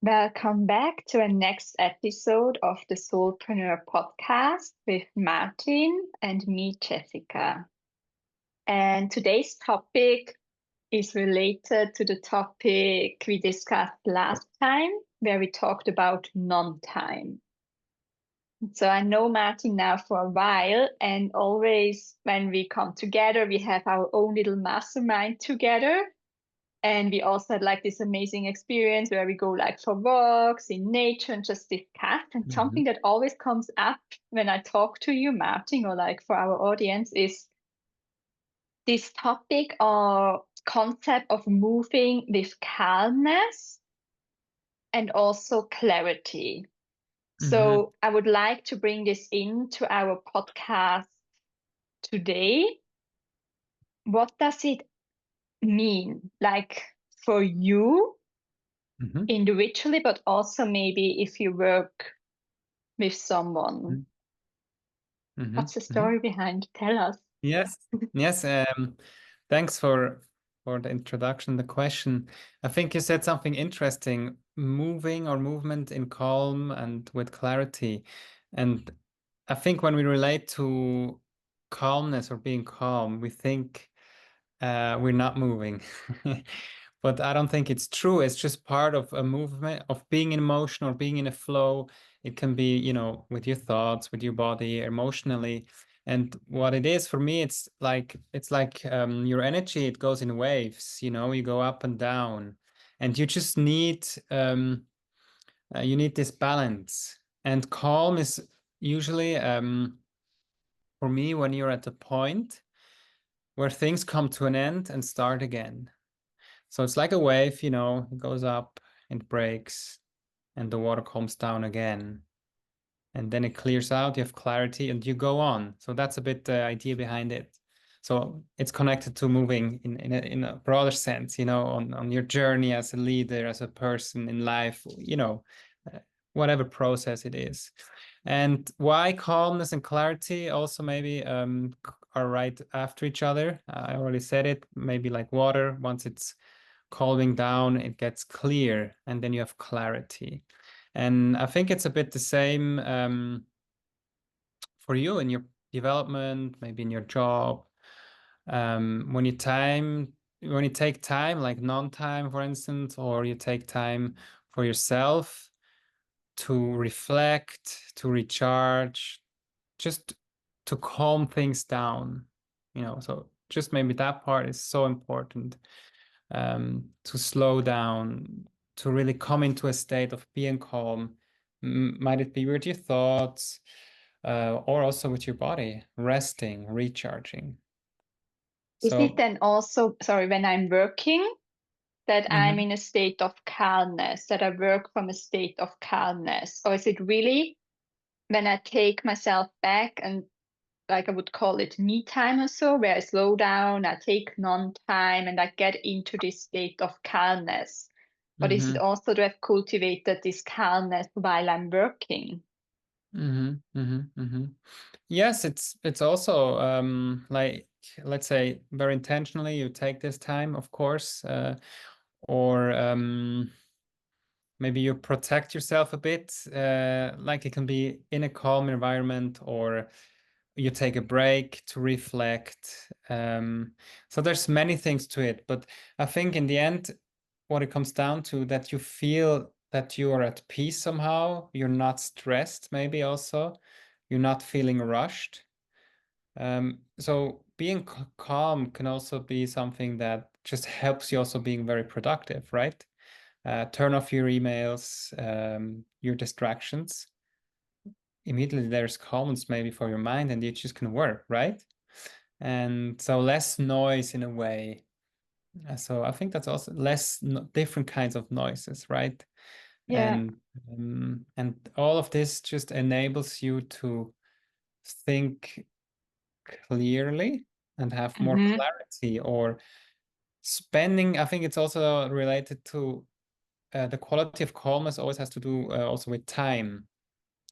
Welcome back to our next episode of the Soulpreneur Podcast with Martin and me, Jessica. And today's topic is related to the topic we discussed last time, where we talked about non-time. So I know Martin now for a while, and always when we come together, we have our own little mastermind together. And we also had like this amazing experience where we go like for walks in nature and just discuss. And something that always comes up when I talk to you, Martin, or like for our audience is this topic or concept of moving with calmness and also clarity. So I would like to bring this into our podcast today. What does it mean, like for you individually, but also maybe if you work with someone? What's the story behind? Tell us. Yes. Thanks for the introduction, the question. I think you said something interesting, moving or movement in calm and with clarity. And I think when we relate to calmness or being calm, we think we're not moving. But I don't think it's true. It's just part of a movement, of being in motion or being in a flow. It can be, with your thoughts, with your body, emotionally. And what it is for me, it's like your energy. It goes in waves. You go up and down, and you just need you need this balance. And calm is usually for me when you're at a point where things come to an end and start again. So it's like a wave, it goes up, it breaks, and the water calms down again. And then it clears out, you have clarity, and you go on. So that's a bit the idea behind it. So it's connected to moving in a broader sense, on your journey as a leader, as a person in life, whatever process it is. And why calmness and clarity also maybe are right after each other. I already said it, maybe like water, once it's calming down, it gets clear, and then you have clarity. And I think it's a bit the same for you in your development, maybe in your job. When you take time, like non-time, for instance, or you take time for yourself to reflect, to recharge, just to calm things down, so just maybe that part is so important, to slow down, to really come into a state of being calm. Might it be with your thoughts, or also with your body, resting, recharging. Is it So, then also, sorry, when I'm working, that I'm mhm. in a state of calmness, that I work from a state of calmness? Or is it really when I take myself back and like I would call it me time or so, where I slow down, I take non-time and I get into this state of calmness? But is it Mm-hmm. also to have cultivated this calmness while I'm working? Mm-hmm. Mm-hmm. Mm-hmm. Yes, it's also like, let's say, very intentionally you take this time, of course, or maybe you protect yourself a bit, like it can be in a calm environment, or you take a break to reflect. So there's many things to it, but I think in the end, what it comes down to, that you feel that you are at peace somehow. You're not stressed, maybe also. You're not feeling rushed. So being calm can also be something that just helps you also being very productive, right? Turn off your emails, your distractions. Immediately there's calmness maybe for your mind, and it just can work, right? And so less noise in a way. So I think that's also less different kinds of noises, right? Yeah. And all of this just enables you to think clearly and have more Mm-hmm. clarity, or spending. I think it's also related to the quality of calmness always has to do also with time.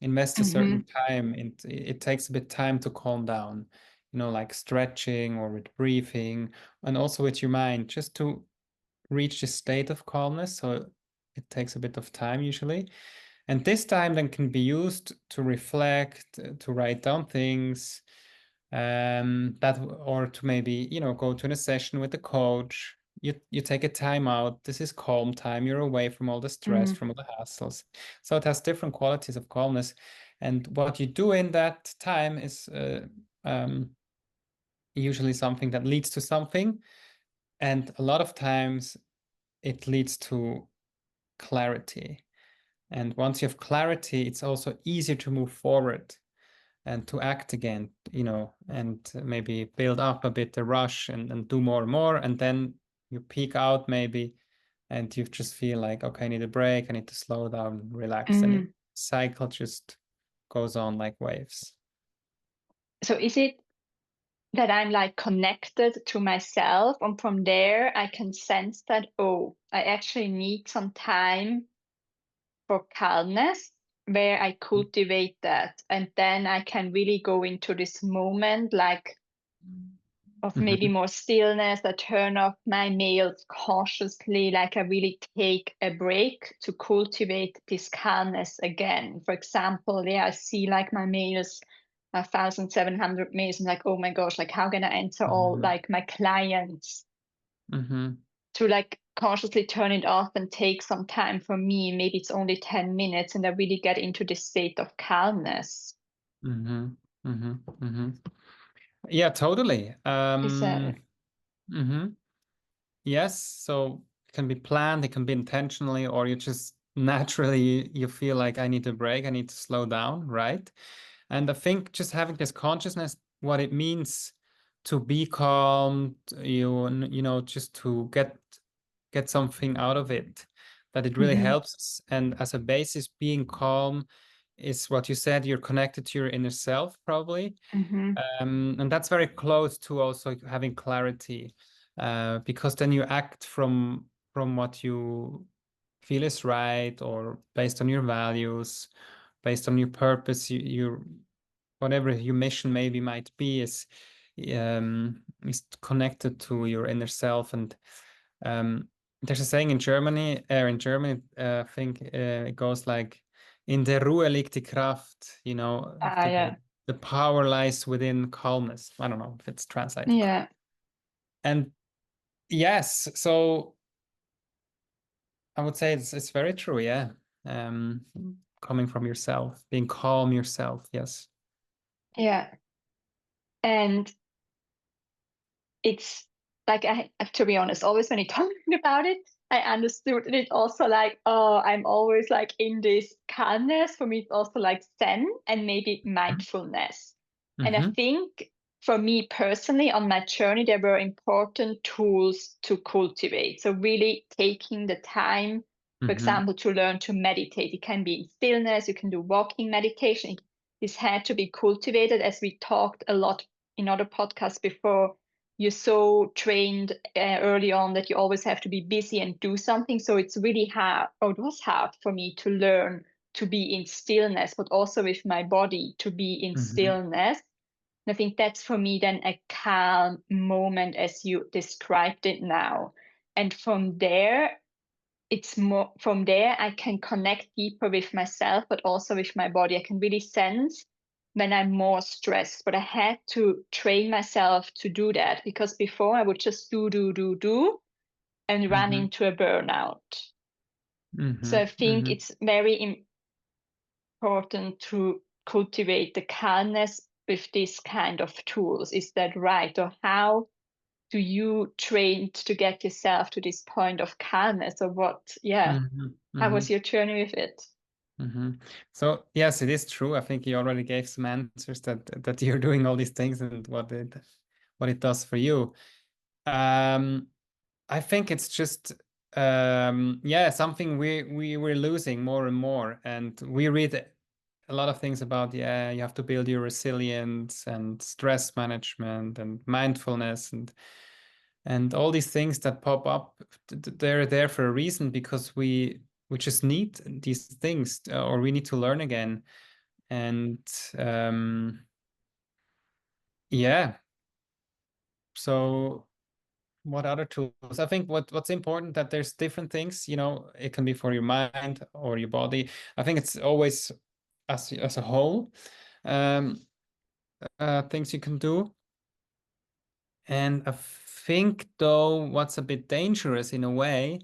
Invest a certain Mm-hmm. time. It takes a bit time to calm down, like stretching or with breathing, and also with your mind, just to reach the state of calmness. So It takes a bit of time usually. And this time then can be used to reflect, to write down things, or to maybe, go to a session with the coach. You take a time out. This is calm time. You're away from all the stress, from all the hassles. So it has different qualities of calmness. And what you do in that time is usually something that leads to something. And a lot of times it leads to clarity. And once you have clarity, it's also easier to move forward and to act again, and maybe build up a bit the rush and do more and more. And then you peak out maybe, and you just feel like, okay, I need a break. I need to slow down, relax. And the cycle just goes on like waves. So is it that I'm like connected to myself, and from there I can sense that, oh, I actually need some time for calmness where I cultivate that, and then I can really go into this moment like of maybe more stillness. I turn off my mails cautiously, like I really take a break to cultivate this calmness again. For example, I see like my mails, 1,700 mails, and like, oh my gosh, like how can I answer all like my clients? To like consciously turn it off and take some time for me. Maybe it's only 10 minutes, and I really get into this state of calmness. Yeah, totally. Is that... Yes, so it can be planned, it can be intentionally, or you just naturally you feel like I need a break, I need to slow down, right? And I think just having this consciousness, what it means to be calm, just to get something out of it, that it really helps us. And as a basis, being calm is what you said, you're connected to your inner self, probably. And that's very close to also having clarity, because then you act from what you feel is right, or based on your values, based on your purpose, whatever your mission maybe might be is connected to your inner self. And there's a saying in Germany, I think it goes like, "In der Ruhe liegt die Kraft," the power lies within calmness. I don't know if it's translated. Yeah. And yes, so I would say it's very true. Yeah. Coming from yourself, being calm yourself. Yes. Yeah. And it's like, to be honest, always when I talking about it, I understood it also like, oh, I'm always like in this calmness. For me, it's also like Zen and maybe mindfulness. And I think for me personally, on my journey, there were important tools to cultivate. So really taking the time, for example, to learn to meditate. It can be in stillness, you can do walking meditation. This had to be cultivated, as we talked a lot in other podcasts before. You're so trained early on that you always have to be busy and do something. So it's really hard, or it was hard for me to learn to be in stillness, but also with my body to be in stillness. And I think that's for me then a calm moment, as you described it now. And from there, I can connect deeper with myself, but also with my body. I can really sense when I'm more stressed, but I had to train myself to do that, because before I would just do and run into a burnout. So I think it's very important to cultivate the calmness with this kind of tools. Is that right? Or how do you train to get yourself to this point of calmness, or what? Yeah. How was your journey with it? So yes, it is true. I think you already gave some answers that you're doing all these things and what it does for you. I think it's just something we're losing more and more, and we read a lot of things about, you have to build your resilience and stress management and mindfulness and all these things that pop up. They're there for a reason, because we just need these things, or we need to learn again. And so what other tools? I think what's important that there's different things, it can be for your mind or your body. I think it's always as a whole, um, things you can do. And I think though, what's a bit dangerous in a way,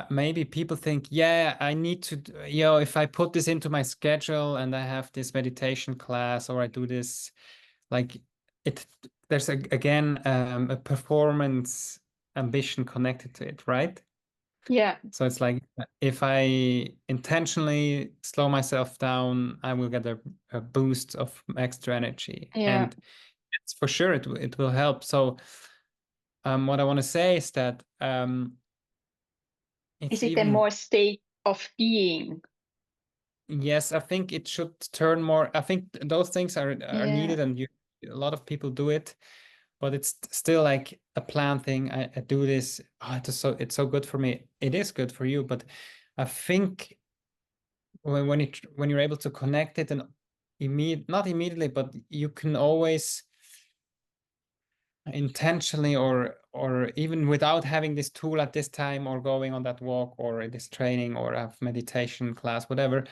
maybe people think, yeah, I need to, if I put this into my schedule and I have this meditation class or I do this, like it, there's again a performance ambition connected to it, right? Yeah. So it's like if I intentionally slow myself down, I will get a boost of extra energy, Yeah. and it's for sure it will help. So what I want to say is that Is it's it a even more state of being? yes, I think it should turn more. I think those things are Yeah. needed, and a lot of people do it, but it's still like a plan thing. I do this. Oh, it's so good for me. It is good for you, but I think when you're able to connect it and not immediately, but you can always intentionally or even without having this tool at this time or going on that walk or this training or a meditation class, whatever,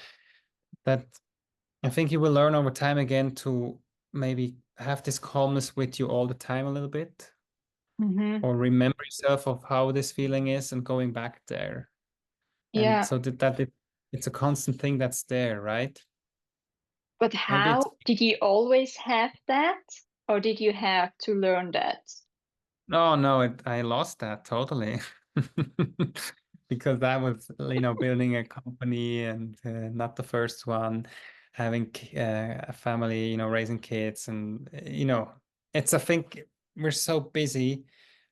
that I think you will learn over time again to maybe have this calmness with you all the time a little bit, Mm-hmm. or remember yourself of how this feeling is and going back there. And Yeah. so it's a constant thing that's there, right? But Maybe it's how did you always have that, or did you have to learn that? no, no, I lost that totally. Because that was, building a company and not the first one, having a family, raising kids, and I think we're so busy,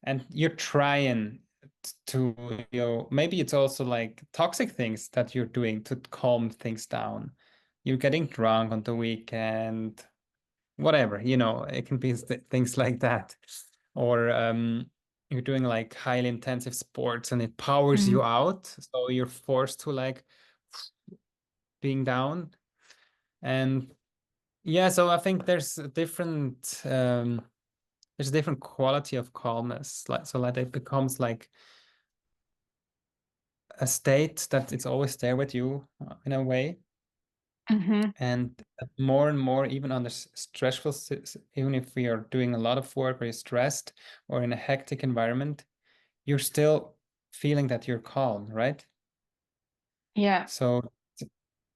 and you're trying to, maybe it's also like toxic things that you're doing to calm things down. You're getting drunk on the weekend, whatever, it can be things like that. Or you're doing like highly intensive sports and it powers Mm-hmm. you out. So you're forced to like being down. And yeah, so I think there's a different quality of calmness. Like it becomes like a state that it's always there with you in a way. Mm-hmm. And more and more, even under stressful, even if we are doing a lot of work or you're stressed or in a hectic environment, you're still feeling that you're calm, right? Yeah. So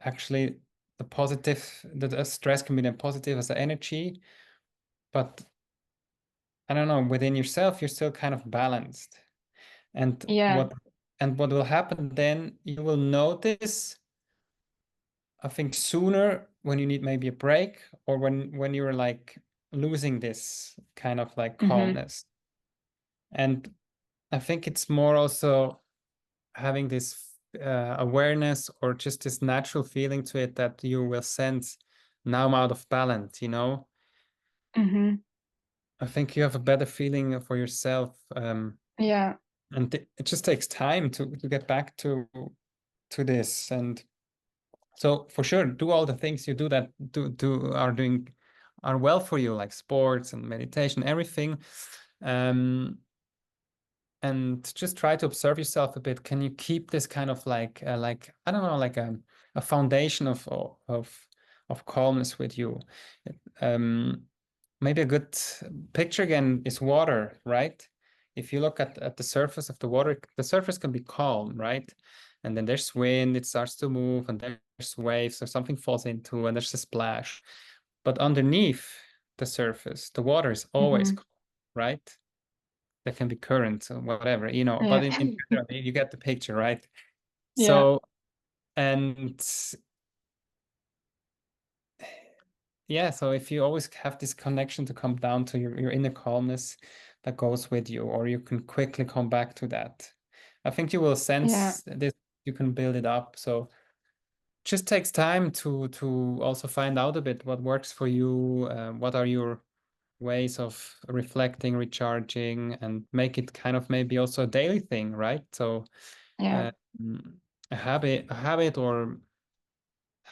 actually, the stress can be then positive as the energy, but I don't know, within yourself, you're still kind of balanced. And Yeah. what will happen then, you will notice, I think, sooner when you need maybe a break or when you're like losing this kind of like Mm-hmm. calmness. And I think it's more also having this awareness or just this natural feeling to it that you will sense now I'm out of balance. Mm-hmm. I think you have a better feeling for yourself. Yeah. And it just takes time to get back to this. And so for sure, do all the things you do that are well for you, like sports and meditation, everything. Um, and just try to observe yourself a bit. Can you keep this kind of like I don't know, like a foundation of calmness with you? Um, Maybe a good picture again is water, right? If you look at the surface of the water, the surface can be calm, right? And then there's wind, it starts to move, and there's waves, or something falls into, and there's a splash. But underneath the surface, the water is always Mm-hmm. calm, right? There can be currents or whatever, but Yeah. in general, you get the picture, right? Yeah. So, and yeah, so if you always have this connection to come down to your inner calmness that goes with you, or you can quickly come back to that, I think you will Yeah. sense this, you can build it up. So just takes time to also find out a bit what works for you, what are your ways of reflecting, recharging, and make it kind of maybe also a daily thing, right? So Yeah. uh, a habit, or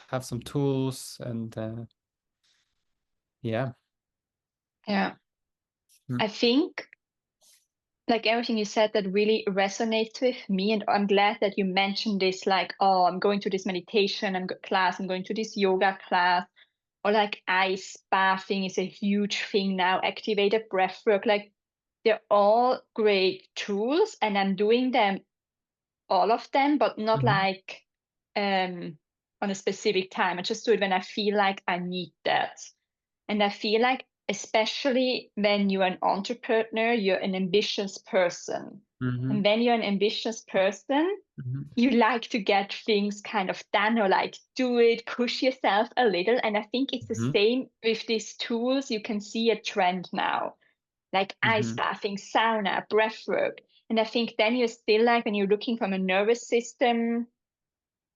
have some tools, and yeah. Yeah. Mm. I think like everything you said that really resonates with me. And I'm glad that you mentioned this, like, oh, I'm going to this meditation class, I'm going to this yoga class, or like ice bathing is a huge thing now, activated breath work. Like they're all great tools, and I'm doing them, all of them, but not like on a specific time. I just do it when I feel like I need that. And I feel like, especially when you're an entrepreneur, you're an ambitious person. And when you're an ambitious person, you like to get things kind of done, or like do it, push yourself a little. And I think it's the same with these tools. You can see a trend now, like ice bathing, sauna, breath work. And I think then you're still like, when you're looking from a nervous system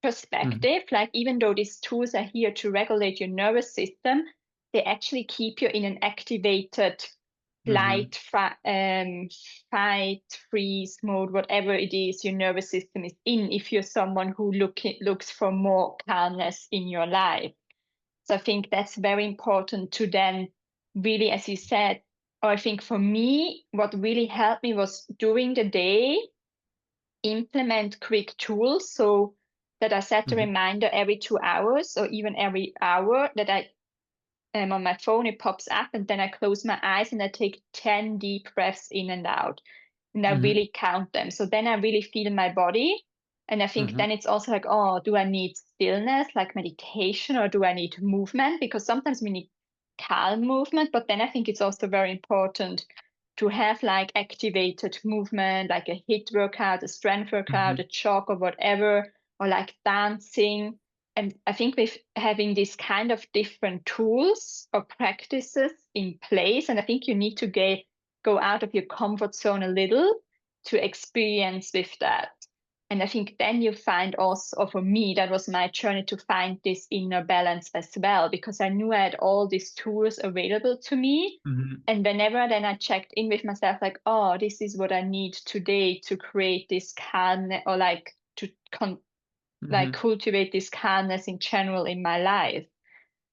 perspective, like even though these tools are here to regulate your nervous system, they actually keep you in an activated flight, fight, freeze mode, whatever it is your nervous system is in, if you're someone who looks for more calmness in your life. So I think that's very important to then really, as you said, or I think for me, what really helped me was during the day, implement quick tools, so that I set a reminder every 2 hours or even every hour that I am on my phone, it pops up, and then I close my eyes and I take 10 deep breaths in and out. And I really count them. So then I really feel my body. And I think then it's also like, oh, do I need stillness, like meditation, or do I need movement? Because sometimes we need calm movement, but then I think it's also very important to have like activated movement, like a HIIT workout, a strength workout, a jog, or whatever, or like dancing. And I think with having these kind of different tools or practices in place, and I think you need to go out of your comfort zone a little to experience with that. And I think then you find also, for me, that was my journey to find this inner balance as well, because I knew I had all these tools available to me. And whenever then I checked in with myself, like, oh, this is what I need today to create this calmness, or like to like cultivate this calmness in general in my life.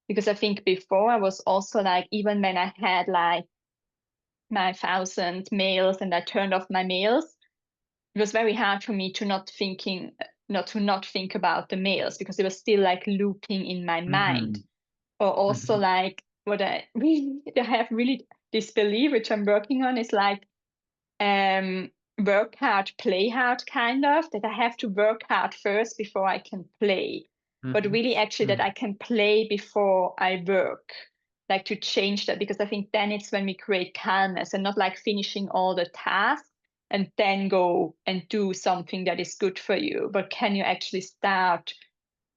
Because I think before I was also like, even when I had like my 1,000 mails and I turned off my mails, it was very hard for me to not think about the mails, because it was still like looping in my mind. Or also like what I have really this belief, which I'm working on, is like work hard, play hard, kind of, that I have to work hard first before I can play. But really actually that I can play before I work, like to change that, because I think then it's when we create calmness, and not like finishing all the tasks and then go and do something that is good for you. But can you actually start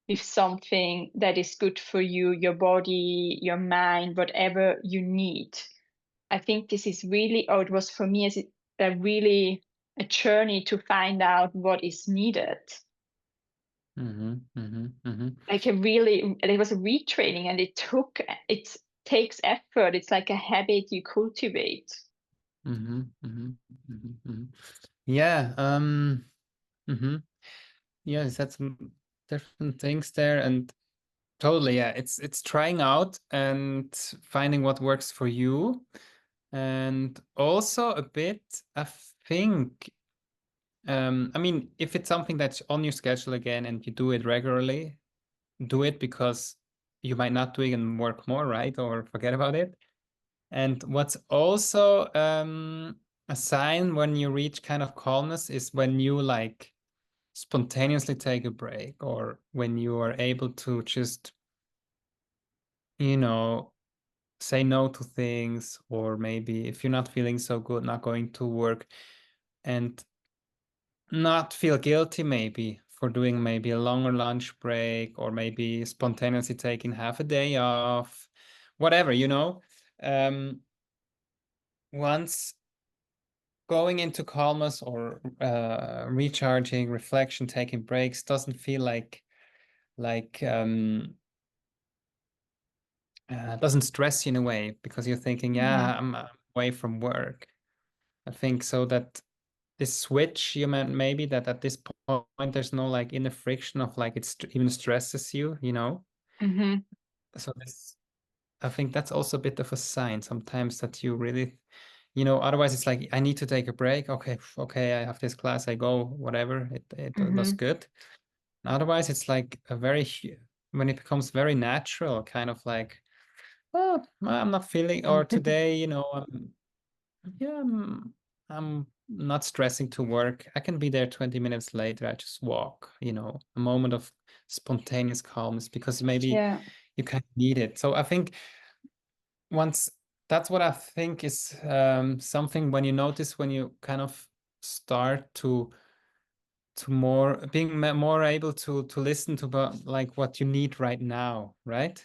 with something that is good for you, your body, your mind, whatever you need? I think this is really, or it was for me, as a journey to find out what is needed. Like it was a retraining, and it takes effort. It's like a habit you cultivate. Yeah. Yeah, you said some different things there, and totally, yeah, it's trying out and finding what works for you. And also a bit, I think, I mean, if it's something that's on your schedule again and you do it regularly, do it, because you might not do it and work more, right? Or forget about it. And what's also a sign when you reach kind of calmness is when you like spontaneously take a break, or when you are able to just, say no to things, or maybe if you're not feeling so good, not going to work, and not feel guilty maybe for doing maybe a longer lunch break, or maybe spontaneously taking half a day off, whatever, once going into calmness, or recharging, reflection, taking breaks doesn't feel like doesn't stress you in a way, because you're thinking, yeah, I'm away from work. I think so that this switch you meant, maybe that at this point there's no like inner friction of like even stresses you, So I think that's also a bit of a sign sometimes that you really Otherwise it's like, I need to take a break. Okay, I have this class, I go, whatever, it does good. Otherwise it's like when it becomes very natural, kind of like, oh, I'm not feeling, or today, I'm not stressing to work. I can be there 20 minutes later. I just walk, a moment of spontaneous calmness, because maybe you kind of need it. So I think that's what I think is something, when you notice, when you kind of start to being more able to listen to like what you need right now, right?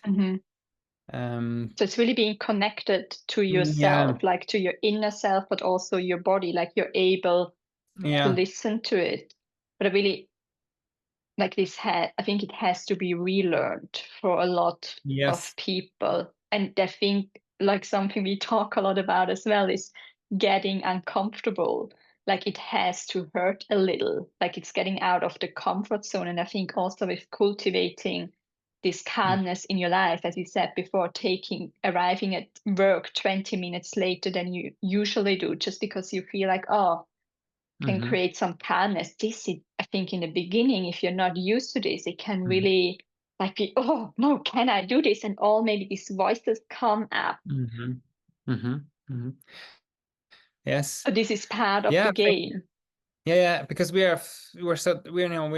So it's really being connected to Yeah, yourself, like to your inner self, but also your body, like you're able to yeah, listen to it. But I really like this I think it has to be relearned for a lot of yes, people. And I think like something we talk a lot about as well is getting uncomfortable. Like it has to hurt a little, like it's getting out of the comfort zone. And I think also with cultivating this calmness in your life, as you said before, arriving at work 20 minutes later than you usually do, just because you feel like, oh, can mm-hmm. create some calmness. This is, I think, in the beginning, if you're not used to this, it can really like be, oh no, can I do this? And all maybe these voices come up. Mm-hmm. Mm-hmm. Mm-hmm. Yes. So this is part of Yeah. the game. Yeah. Because we're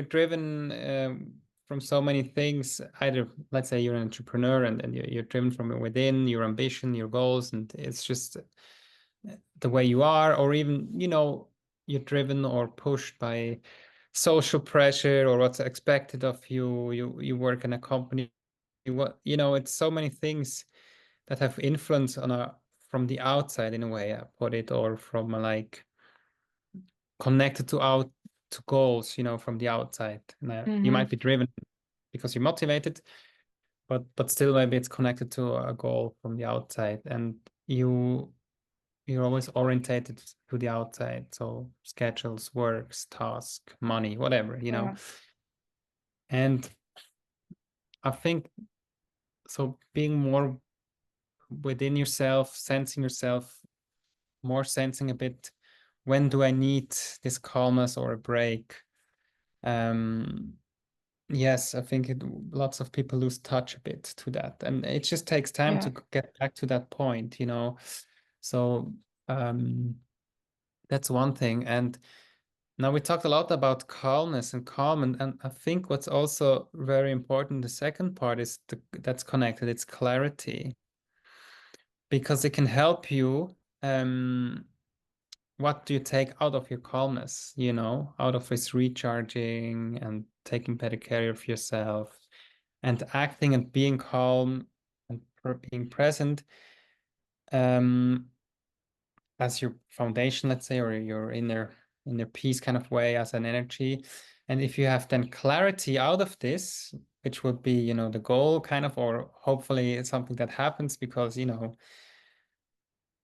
driven from so many things. Either, let's say, you're an entrepreneur, and you're driven from within, your ambition, your goals, and it's just the way you are, or even, you're driven or pushed by social pressure, or what's expected of you. You work in a company. It's so many things that have influence from the outside, in a way, I put it, or from like connected to goals, from the outside. And you might be driven because you're motivated, but still maybe it's connected to a goal from the outside, and you're always orientated to the outside. So schedules, works, task, money, whatever. Yeah. And I think, so being more within yourself, sensing yourself, more sensing a bit, when do I need this calmness or a break? Yes, I think lots of people lose touch a bit to that, and it just takes time to get back to that point. So that's one thing. And now we talked a lot about calmness and calm, and I think what's also very important, the second part, is that's connected. It's clarity, because it can help you. What do you take out of your calmness, out of this recharging and taking better care of yourself, and acting and being calm and being present as your foundation, let's say, or your inner peace kind of way, as an energy. And if you have then clarity out of this, which would be, the goal kind of, or hopefully it's something that happens because,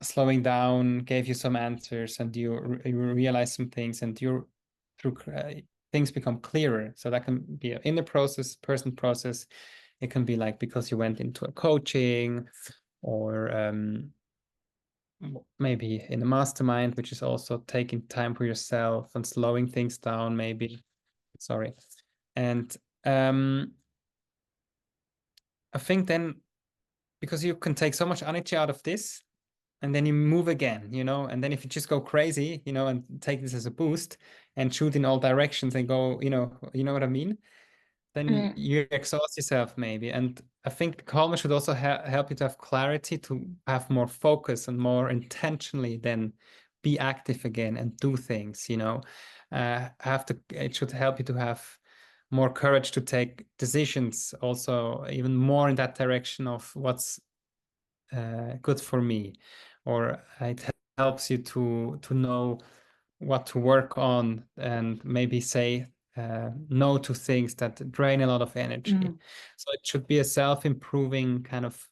slowing down gave you some answers, and you realize some things, and things become clearer. So that can be in the process, person process. It can be like because you went into a coaching, or maybe in a mastermind, which is also taking time for yourself and slowing things down, maybe. Sorry. And I think then, because you can take so much energy out of this, and then you move again, and then if you just go crazy, and take this as a boost and shoot in all directions and go, you know what I mean? Then you exhaust yourself maybe. And I think calm should also help you to have clarity, to have more focus and more intentionally then be active again and do things, it should help you to have more courage to take decisions, also even more in that direction of what's good for me, or it helps you to know what to work on, and maybe say no to things that drain a lot of energy. So it should be a self-improving kind of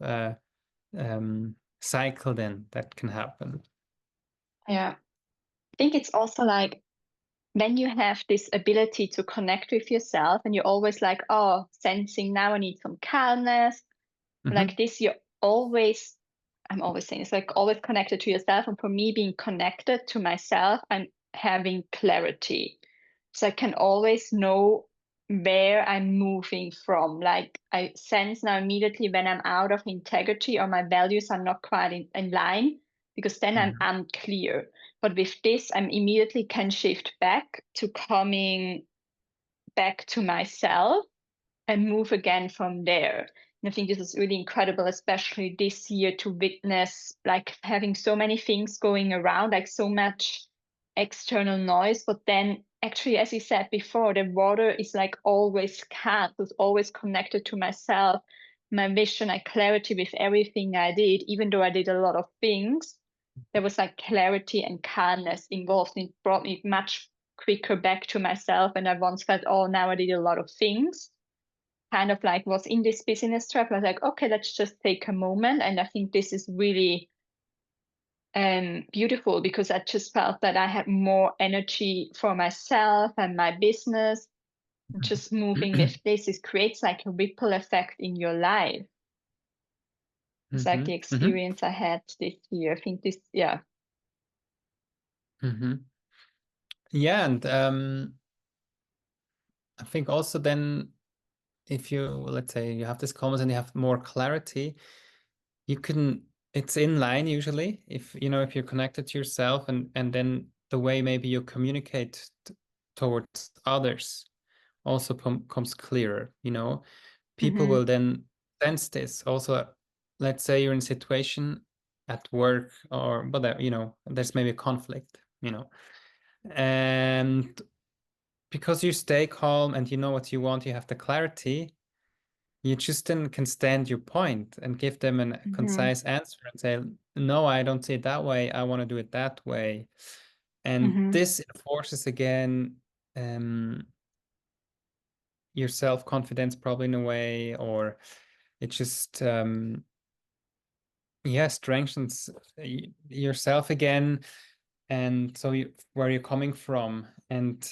cycle then that can happen. Yeah. I think it's also like when you have this ability to connect with yourself and you're always like, oh, sensing now I need some calmness, like this, you're always I'm always saying it's like always connected to yourself. And for me, being connected to myself, I'm having clarity. So I can always know where I'm moving from. Like I sense now immediately when I'm out of integrity or my values are not quite in line, because then I'm unclear. But with this, I'm immediately can shift back to coming back to myself and move again from there. And I think this is really incredible, especially this year, to witness like having so many things going around, like so much external noise. But then, actually, as you said before, the water is like always calm, it's always connected to myself, my vision, and clarity with everything I did, even though I did a lot of things. There was like clarity and calmness involved. And it brought me much quicker back to myself. And I once felt, oh, now I did a lot of things, kind of like was in this business trap. I was like, okay, let's just take a moment. And I think this is really beautiful, because I just felt that I had more energy for myself and my business. Just moving with this, it creates like a ripple effect in your life. It's like the experience I had this year. I think this, yeah. Yeah, and I think also then, if you, let's say you have this calmness and you have more clarity, you can, it's in line usually, if you know, if you're connected to yourself, and then the way maybe you communicate towards others also comes clearer, you know. People will then sense this also. Let's say you're in a situation at work or whatever, you know, there's maybe a conflict, you know, and because you stay calm and you know what you want, you have the clarity, you just then can stand your point and give them a concise answer and say, no, I don't see it that way, I want to do it that way. And this enforces again your self-confidence, probably, in a way, or it just yeah, strengthens yourself again, and so where you're coming from. And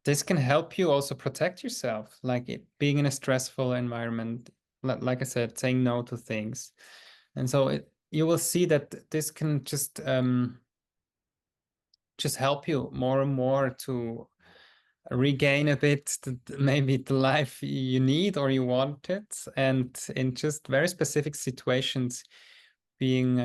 this can help you also protect yourself, like being in a stressful environment, like I said, saying no to things. And so you will see that this can just help you more and more to regain a bit maybe the life you need or you wanted, and in just very specific situations being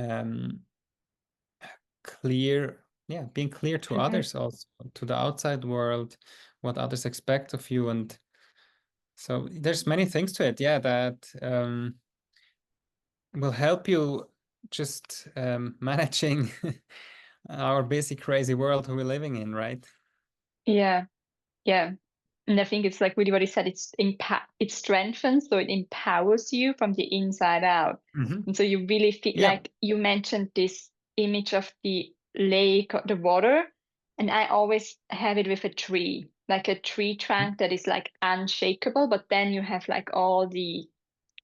clear, yeah, being clear to others, also to the outside world, what others expect of you. And so there's many things to it, yeah, that will help you just managing our busy, crazy world we're living in, right? Yeah, yeah. And I think it's like really what you said, it strengthens, so it empowers you from the inside out. And so you really feel Yeah. like you mentioned this image of the lake or the water. And I always have it with a tree, like a tree trunk that is like unshakable, but then you have like all the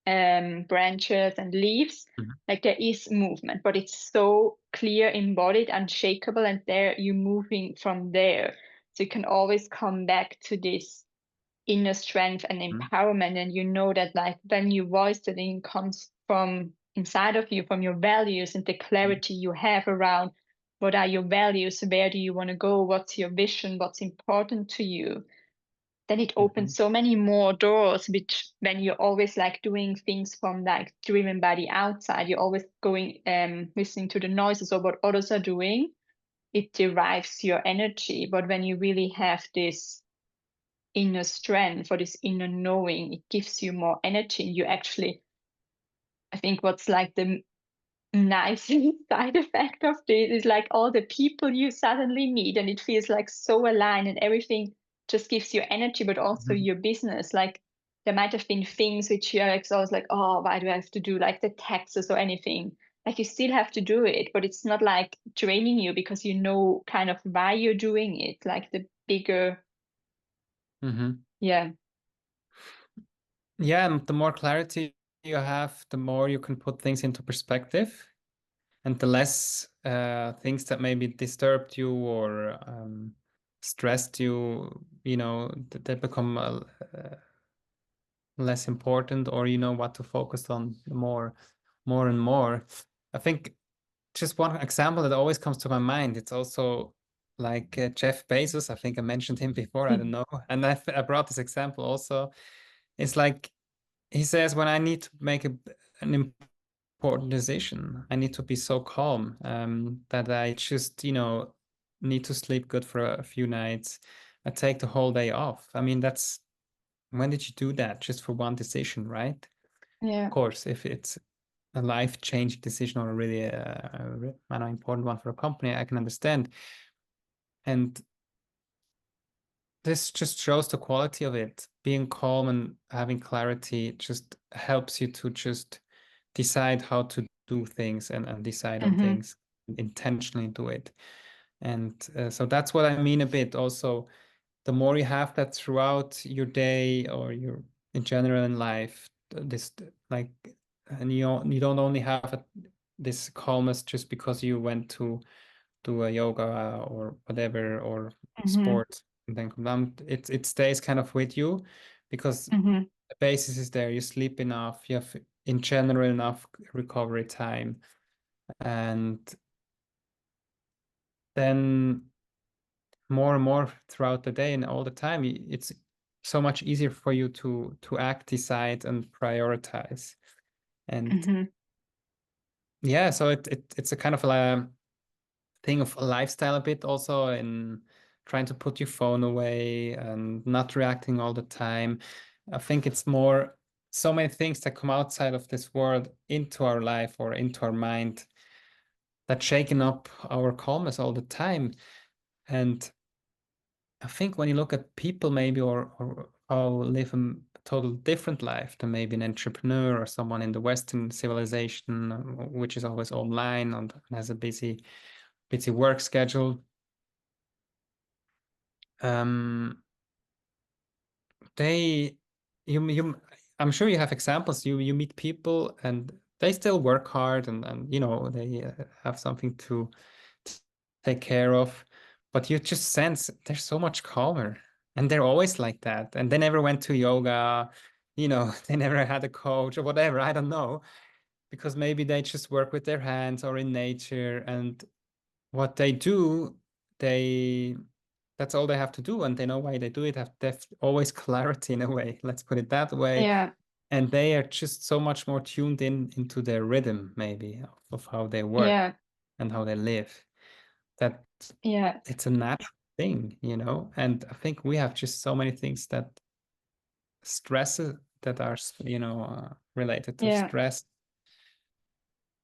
branches and leaves. Like there is movement, but it's so clear, embodied, unshakable, and there you're moving from there. So you can always come back to this inner strength and empowerment, and you know that like when you voice the thing comes from inside of you, from your values and the clarity you have around what are your values, where do you want to go, what's your vision, what's important to you, then it opens so many more doors, which when you're always like doing things from like driven by the outside, you're always going listening to the noises of what others are doing, it derives your energy. But when you really have this inner strength or this inner knowing, it gives you more energy. You actually, I think what's like the nice side effect of this is like all the people you suddenly meet, and it feels like so aligned, and everything just gives you energy, but also your business. Like there might have been things which you're like, always like, oh, why do I have to do like the taxes or anything? Like you still have to do it, but it's not like draining you because you know kind of why you're doing it, like the bigger, yeah. Yeah, and the more clarity you have, the more you can put things into perspective, and the less things that maybe disturbed you or stressed you, you know, they become less important, or you know what to focus on more more and more. I think just one example that always comes to my mind, it's also like Jeff Bezos. I think I mentioned him before, I don't know. And I brought this example also. It's like he says, when I need to make an important decision, I need to be so calm that I just, need to sleep good for a few nights. I take the whole day off. I mean, when did you do that? Just for one decision, right? Yeah. Of course, if it's a life-changing decision or really an important one for a company, I can understand. And this just shows the quality of it. Being calm and having clarity just helps you to just decide how to do things and decide on Mm-hmm. things, intentionally do it. And so that's what I mean a bit. Also, the more you have that throughout your day or your in general in life, this like, and you don't only have this calmness just because you went to do a yoga or whatever or Mm-hmm. sport and then come down. It stays kind of with you because Mm-hmm. the basis is there. You sleep enough. You have in general enough recovery time, and then more and more throughout the day and all the time, it's so much easier for you to act, decide, and prioritize. And Mm-hmm. yeah, so it's a kind of a thing of a lifestyle a bit also in trying to put your phone away and not reacting all the time. I think it's more so many things that come outside of this world into our life or into our mind that shaking up our calmness all the time. And I think when you look at people maybe or how live a total different life than maybe an entrepreneur or someone in the Western civilization, which is always online and has a busy work schedule. Um, they, I'm sure you have examples. You meet people and they still work hard and they have something to take care of, but you just sense they're so much calmer, and they're always like that. And they never went to yoga, they never had a coach or whatever. I don't know, because maybe they just work with their hands or in nature, and what they do, they that's all they have to do, and they know why they do it. They've always clarity in a way. Let's put it that way. Yeah. And they are just so much more tuned into their rhythm, maybe, of how they work Yeah. and how they live. That Yeah. it's a natural thing, And I think we have just so many things that stresses that are, related to Yeah. stress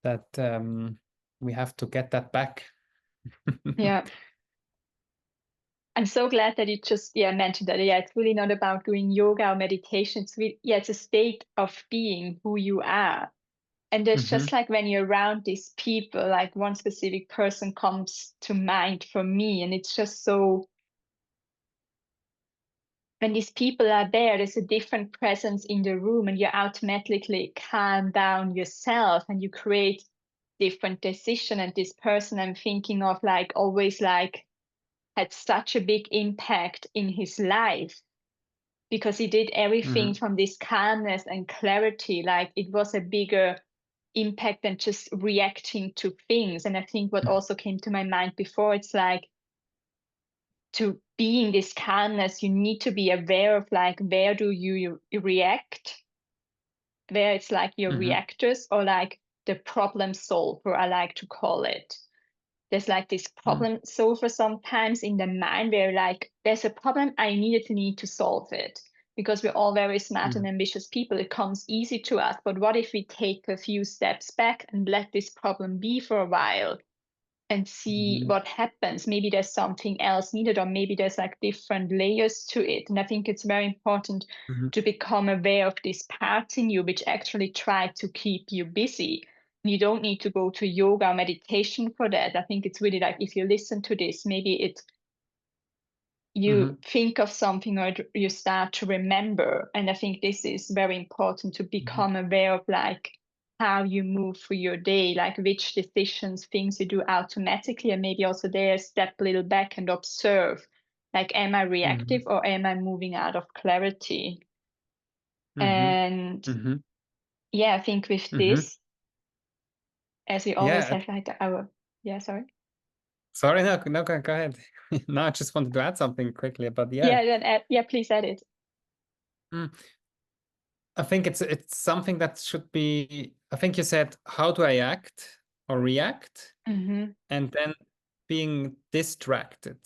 that we have to get that back. Yeah. I'm so glad that you just mentioned that. Yeah, it's really not about doing yoga or meditation. It's a state of being who you are. And it's Hmm. just like when you're around these people, like one specific person comes to mind for me, and it's just so when these people are there, there's a different presence in the room, and you automatically calm down yourself and you create different decision. And this person I'm thinking of, like, always like had such a big impact in his life because he did everything Hmm. from this calmness and clarity. Like it was a bigger impact than just reacting to things. And I think what also came to my mind before, it's like to be in this calmness, you need to be aware of like where do you react, where it's like your Hmm. reactors or like the problem solver, I like to call it. There's like this problem solver sometimes in the mind where like there's a problem, I immediately need to solve it because we're all very smart and Hmm. ambitious people. It comes easy to us. But what if we take a few steps back and let this problem be for a while and see Hmm. what happens? Maybe there's something else needed, or maybe there's like different layers to it. And I think it's very important Hmm. to become aware of these parts in you which actually try to keep you busy. You don't need to go to yoga or meditation for that. I think it's really like if you listen to this, maybe you Hmm. think of something or you start to remember. And I think this is very important to Hmm. become aware of like how you move through your day, like which decisions, things you do automatically, and maybe also there step a little back and observe, like, am I reactive Hmm. or am I moving out of clarity? Hmm. And Hmm. yeah, I think with Hmm. this, as we always Yeah. have like our, yeah, sorry. Sorry, no, go ahead. No, I just wanted to add something quickly, but yeah. Yeah, then yeah, please add it. Mm, I think it's something that should be, I think you said, how do I act or react? Mm-hmm. And then being distracted,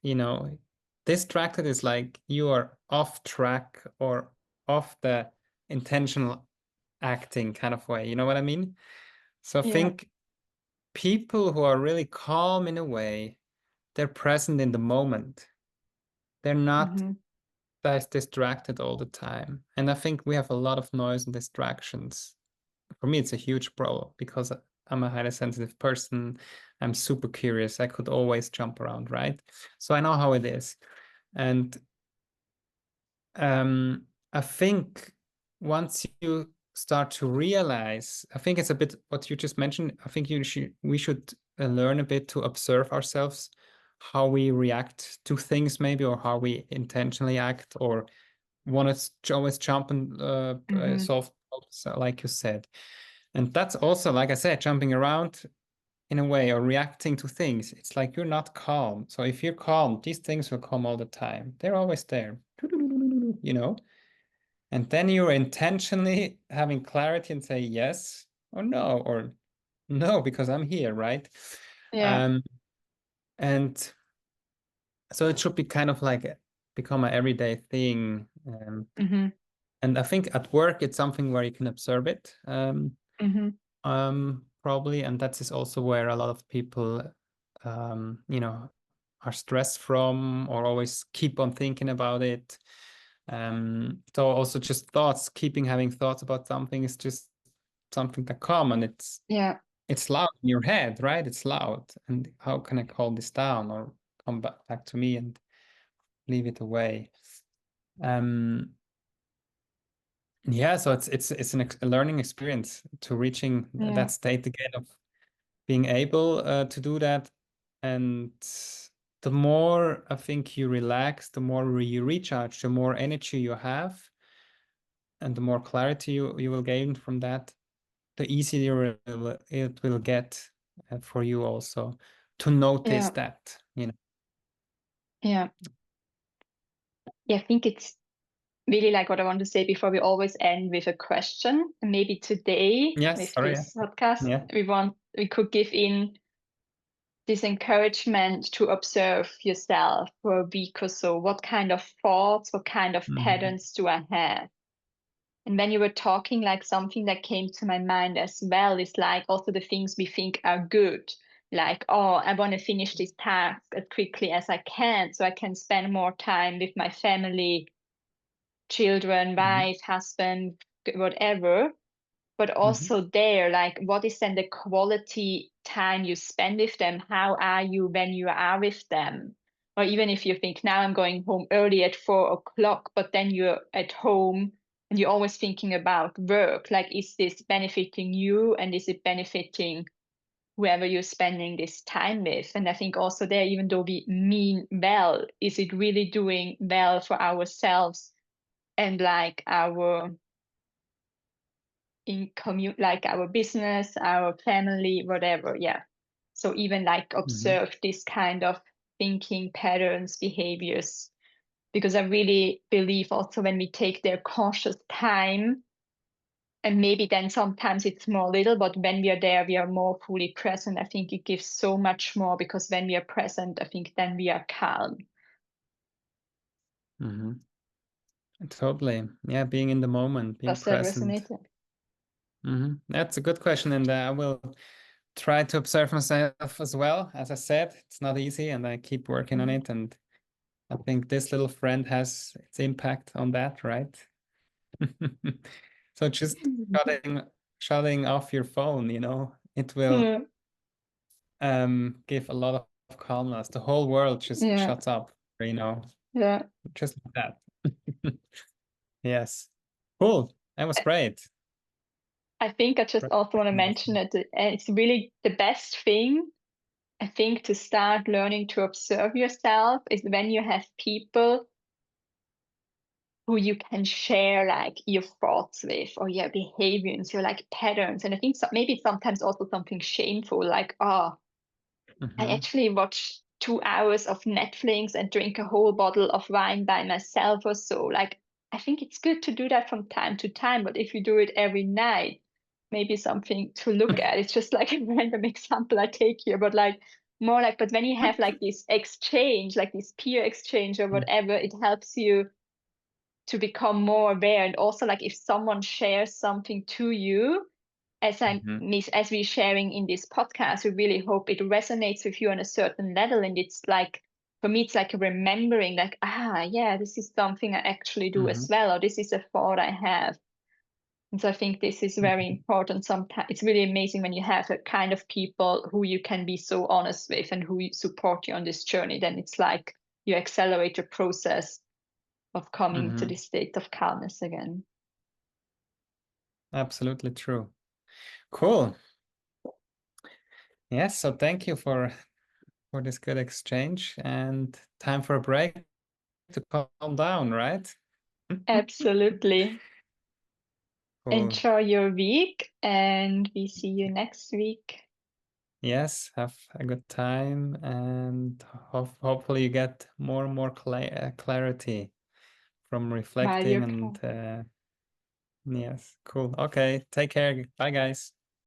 you know. Distracted is like you are off track or off the intentional acting kind of way. You know what I mean? So I Yeah. think people who are really calm in a way, they're present in the moment. They're not Mm-hmm. as distracted all the time. And I think we have a lot of noise and distractions. For me, it's a huge problem because I'm a highly sensitive person. I'm super curious. I could always jump around, right? So I know how it is. And I think once you start to realize, I think it's a bit what you just mentioned. I think we should learn a bit to observe ourselves, how we react to things, maybe, or how we intentionally act, or want to always jump and Mm-hmm. solve problems, like you said. And that's also, like I said, jumping around in a way or reacting to things. It's like you're not calm. So if you're calm, these things will come all the time. They're always there, you know? And then you're intentionally having clarity and say yes or no, or no, because I'm here, right? Yeah. Um, and so it should be kind of like become an everyday thing. Mm-hmm. And I think at work, it's something where you can observe it. Mm-hmm. Probably, and that is also where a lot of people, you know, are stressed from or always keep on thinking about it. So also just thoughts, keeping having thoughts about something is just something that come and Yeah. it's loud in your head, right? It's loud. And how can I calm this down or come back to me and leave it away? Um, yeah, so it's a learning experience to reaching Yeah. that state again of being able to do that. And the more I think you relax, the more you recharge, the more energy you have, and the more clarity you will gain from that, the easier it will get for you also to notice Yeah. that, you know. Yeah. Yeah. I think it's really like what I want to say before we always end with a question. And maybe today Yes, with sorry. this podcast, Yeah. we could give in this encouragement to observe yourself for a week or so. What kind of thoughts, what kind of Mhm. patterns do I have? And when you were talking, like something that came to my mind as well is like also the things we think are good. Like, oh, I want to finish this task as quickly as I can so I can spend more time with my family, children, Mhm. wife, husband, whatever. But Mhm. also there, like, what is then the quality time you spend with them? How are you when you are with them? Or even if you think now I'm going home early at 4 o'clock, but then you're at home and you're always thinking about work. Like, is this benefiting you and is it benefiting whoever you're spending this time with? And I think also there, even though we mean well, is it really doing well for ourselves and like our in commute, like our business, our family, whatever. Yeah. So even like Mhm. observe this kind of thinking patterns, behaviors, because I really believe also when we take their conscious time, and maybe then sometimes it's more little, but when we are there, we are more fully present. I think it gives so much more because when we are present, I think then we are calm. Mhm. Totally. Yeah, being in the moment, being Does that present. resonate? That's a good question, and I will try to observe myself as well. As I said, it's not easy, and I keep working on Mm. it. And I think this little friend has its impact on that, right? So just shutting off your phone, you know, it will Yeah, give a lot of calmness. The whole world just yeah, shuts up, you know, yeah. just like that. Yes. Cool. That was great. I think I just Great. also want to mention that it's really the best thing, I think, to start learning to observe yourself is when you have people who you can share like your thoughts with or your behaviors, your like patterns. And I think maybe sometimes also something shameful, like, oh, I Mm-hmm. actually watch 2 hours of Netflix and drink a whole bottle of wine by myself or so. Like, I think it's good to do that from time to time, but if you do it every night, maybe something to look at. It's just like a random example I take here, but like more like, but when you have like this exchange, like this peer exchange or whatever, it helps you to become more aware. And also like if someone shares something to you, Mm-hmm. as we're sharing in this podcast, we really hope it resonates with you on a certain level. And it's like, for me, it's like remembering, like, yeah, this is something I actually do Mm-hmm. as well, or this is a thought I have. And so I think this is very Mm-hmm. important. Sometimes it's really amazing when you have a kind of people who you can be so honest with and who support you on this journey. Then it's like you accelerate the process of coming to Mm-hmm. this state of calmness again. Absolutely true. Cool. Yes, so thank you for this good exchange, and time for a break to calm down, right? Absolutely. Cool. Enjoy your week and we see you next week. Yes, have a good time, and hopefully you get more and more clarity from While reflecting you're and yes, cool. Okay, take care. Bye, guys.